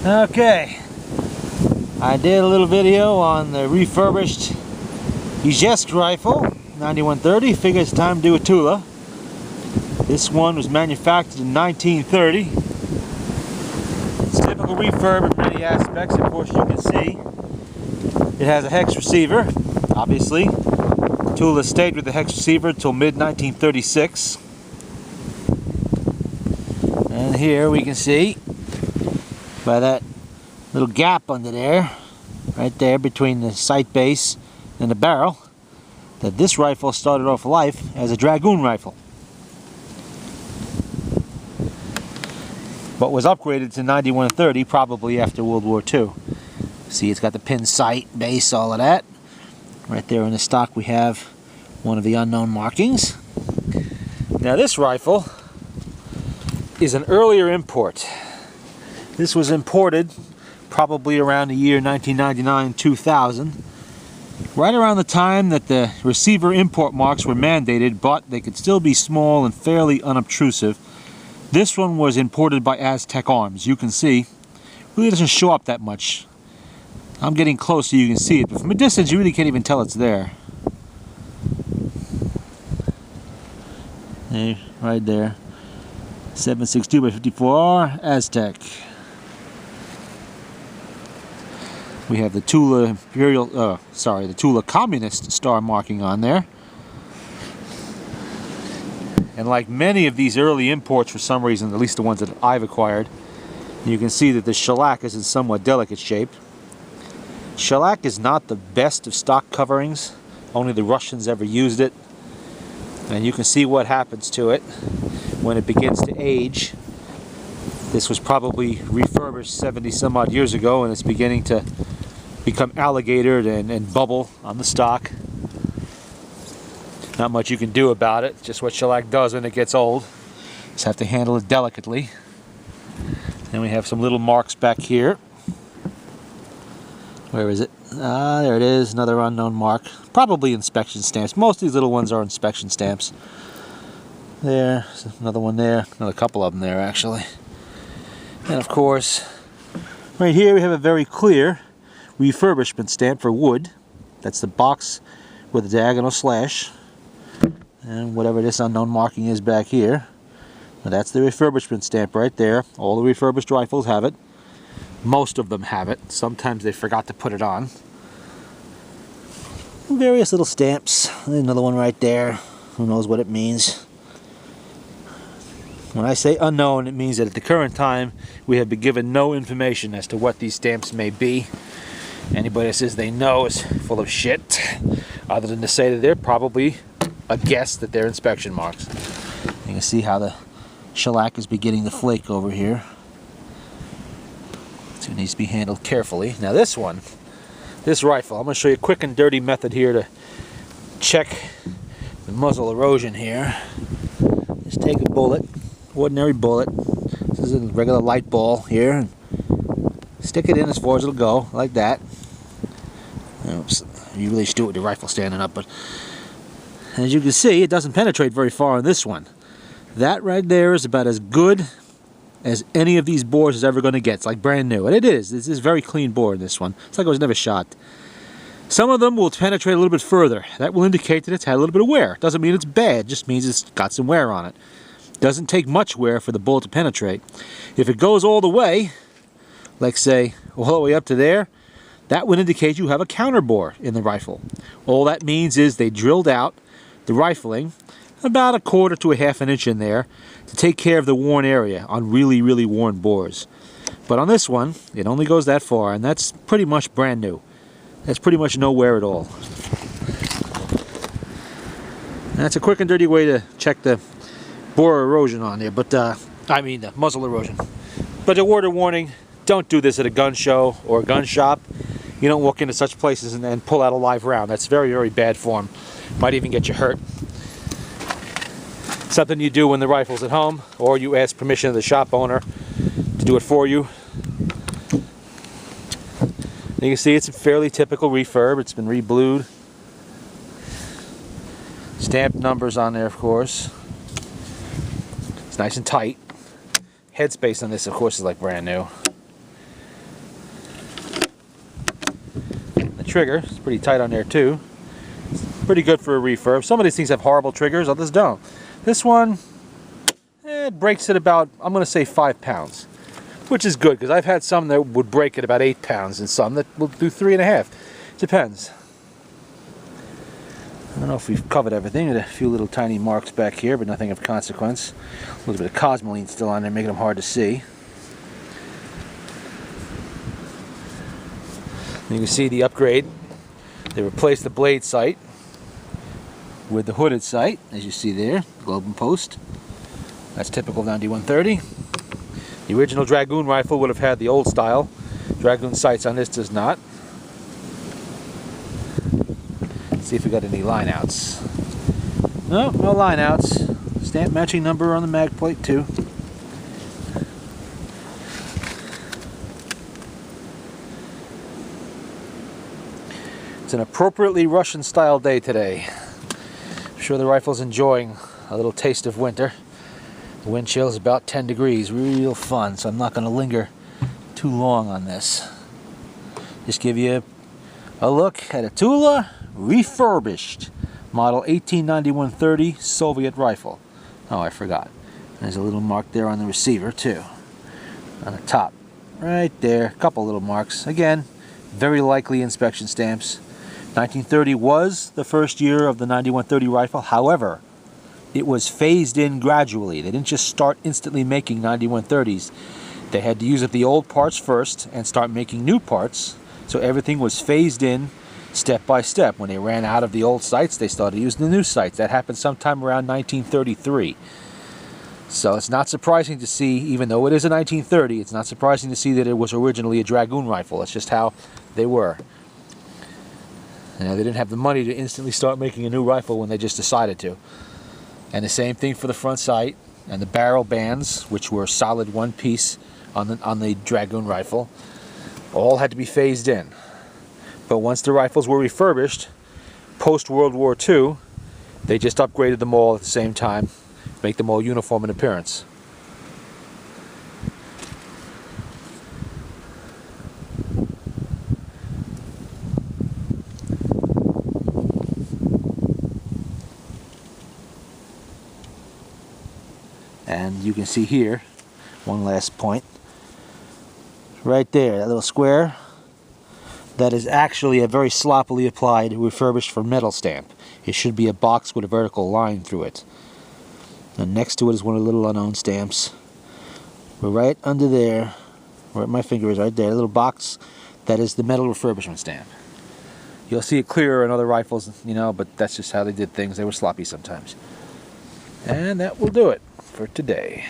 Okay, I did a little video on the refurbished Aztec rifle, 9130. Figure it's time to do a Tula. This one was manufactured in 1930. It's typical refurb in many aspects. Of course, you can see it has a hex receiver. Obviously, Tula stayed with the hex receiver until mid-1936. And here we can see by that little gap under there, right there between the sight base and the barrel, that this rifle started off life as a dragoon rifle, but was upgraded to 9130 probably after World War II. See, it's got the pin sight, base, all of that. Right there in the stock we have one of the unknown markings. Now this rifle is an earlier import. This was imported probably around the year 1999-2000, right around the time that the receiver import marks were mandated, but they could still be small and fairly unobtrusive. This one was imported by Aztec Arms. You can see, really doesn't show up that much. I'm getting close so you can see it, but from a distance you really can't even tell it's there. Hey, right there. 7.62x54R Aztec. We have the Tula the Tula Communist star marking on there. And like many of these early imports, for some reason, at least the ones that I've acquired, you can see that the shellac is in somewhat delicate shape. Shellac is not the best of stock coverings. Only the Russians ever used it. And you can see what happens to it when it begins to age. This was probably refurbished 70 some odd years ago, and it's beginning to become alligatored and bubble on the stock. Not much you can do about it, just what shellac does when it gets old. Just have to handle it delicately. Then we have some little marks back here. Where is it? Ah, there it is, another unknown mark. Probably inspection stamps. Most of these little ones are inspection stamps. There, another one there, another couple of them there actually. And of course, right here we have a very clear refurbishment stamp for wood. That's the box with a diagonal slash. And whatever this unknown marking is back here. Now that's the refurbishment stamp right there. All the refurbished rifles have it. Most of them have it. Sometimes they forgot to put it on. Various little stamps. Another one right there. Who knows what it means. When I say unknown, it means that at the current time we have been given no information as to what these stamps may be. Anybody that says they know is full of shit, other than to say that they're probably a guess that they're inspection marks. You can see how the shellac is beginning to flake over here. So it needs to be handled carefully. Now this one, this rifle, I'm going to show you a quick and dirty method here to check the muzzle erosion here. Just take a bullet, ordinary bullet. This is a regular light ball here. And stick it in as far as it'll go, like that. Oops, you really should do it with your rifle standing up, but as you can see, it doesn't penetrate very far on this one. That right there is about as good as any of these bores is ever going to get. It's like brand new, and it is. This is a very clean bore in this one. It's like it was never shot. Some of them will penetrate a little bit further. That will indicate that it's had a little bit of wear. Doesn't mean it's bad, it just means it's got some wear on it. Doesn't take much wear for the bullet to penetrate. If it goes all the way, like say all the way up to there, that would indicate you have a counter bore in the rifle. All that means is they drilled out the rifling about 1/4 to 1/2 inch in there to take care of the worn area on really, really worn bores. But on this one, it only goes that far, and that's pretty much brand new. That's pretty much no wear at all. That's a quick and dirty way to check the bore erosion on there, but I mean the muzzle erosion. But a word of warning, don't do this at a gun show or a gun shop. You don't walk into such places and pull out a live round. That's very, very bad form. Might even get you hurt. Something you do when the rifle's at home, or you ask permission of the shop owner to do it for you. You can see it's a fairly typical refurb. It's been re-blued. Stamped numbers on there, of course. It's nice and tight. Headspace on this, of course, is like brand new. trigger. It's pretty tight on there too. It's pretty good for a refurb. Some of these things have horrible triggers, others don't. This one, it breaks at about, I'm going to say 5 pounds, which is good because I've had some that would break at about 8 pounds and some that will do 3.5. Depends. I don't know if we've covered everything. There's a few little tiny marks back here, but nothing of consequence. A little bit of cosmoline still on there, making them hard to see. You can see the upgrade. They replaced the blade sight with the hooded sight, as you see there, globe and post. That's typical of 9130. The original dragoon rifle would have had the old style. Dragoon sights on this does not. Let's see if we got any line outs. No, no line outs. Stamp matching number on the mag plate too. It's an appropriately Russian style day today. I'm sure the rifle's enjoying a little taste of winter. The wind chill is about 10 degrees, real fun, so I'm not going to linger too long on this. Just give you a look at a Tula refurbished model 1891-30 Soviet rifle. Oh, I forgot. There's a little mark there on the receiver too, on the top. Right there, a couple little marks. Again, very likely inspection stamps. 1930 was the first year of the 9130 rifle. However, it was phased in gradually. They didn't just start instantly making 9130s. They had to use up the old parts first and start making new parts. So everything was phased in step by step. When they ran out of the old sights, they started using the new sights. That happened sometime around 1933. So it's not surprising to see, even though it is a 1930, it's not surprising to see that it was originally a dragoon rifle. It's just how they were. You know, they didn't have the money to instantly start making a new rifle when they just decided to. And the same thing for the front sight and the barrel bands, which were solid one piece on the dragoon rifle, all had to be phased in. But once the rifles were refurbished, post-World War II, they just upgraded them all at the same time, make them all uniform in appearance. And you can see here, one last point, right there, that little square, that is actually a very sloppily applied refurbished for metal stamp. It should be a box with a vertical line through it. And next to it is one of the little unknown stamps. But right under there, where my finger is right there, a little box, that is the metal refurbishment stamp. You'll see it clearer in other rifles, you know, but that's just how they did things. They were sloppy sometimes. And that will do it for today.